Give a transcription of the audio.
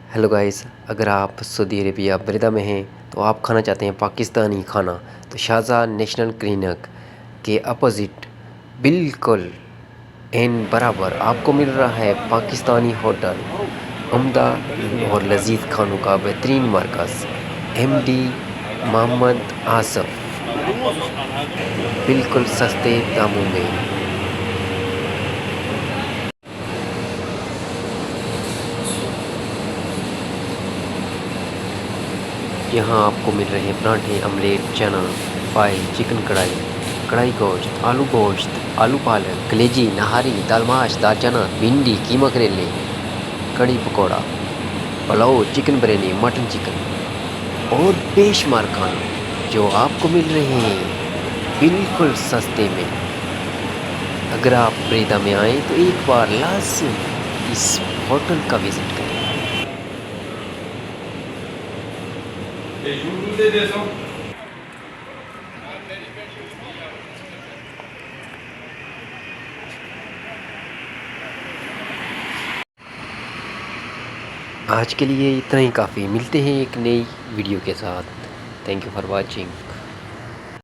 Hello guys, अगर आप Saudi Arabia बरीदा में हैं तो आप खाना चाहते हैं पाकिस्तानी खाना, तो शारजाह नेशनल क्लिनिक के अपोजिट बिल्कुल एन बराबर आपको मिल रहा है पाकिस्तानी होटल। उम्दा और लजीज खानों का बेहतरीन मरकज़ एमडी मोहम्मद आसफ, बिल्कुल सस्ते दामों में। यहाँ आपको मिल रहे हैं पराठे, अमलेट, चना फ्राई, चिकन कढ़ाई, कढ़ाई गोश्त, आलू पालक, कलेजी, नहारी, दाल माश, दाल चना, भिंडी, कीमा करेले, कड़ी pakora, pulao, chicken biryani, mutton chicken और बेशुमार खाने जो आपको मिल रहे हैं बिल्कुल सस्ते में। अगर आप बरीदा में आएँ तो एक बार लाजम इस होटल का विज़िट करें। आज के लिए इतना ही काफ़ी, मिलते हैं एक नई वीडियो के साथ। Thank you for watching.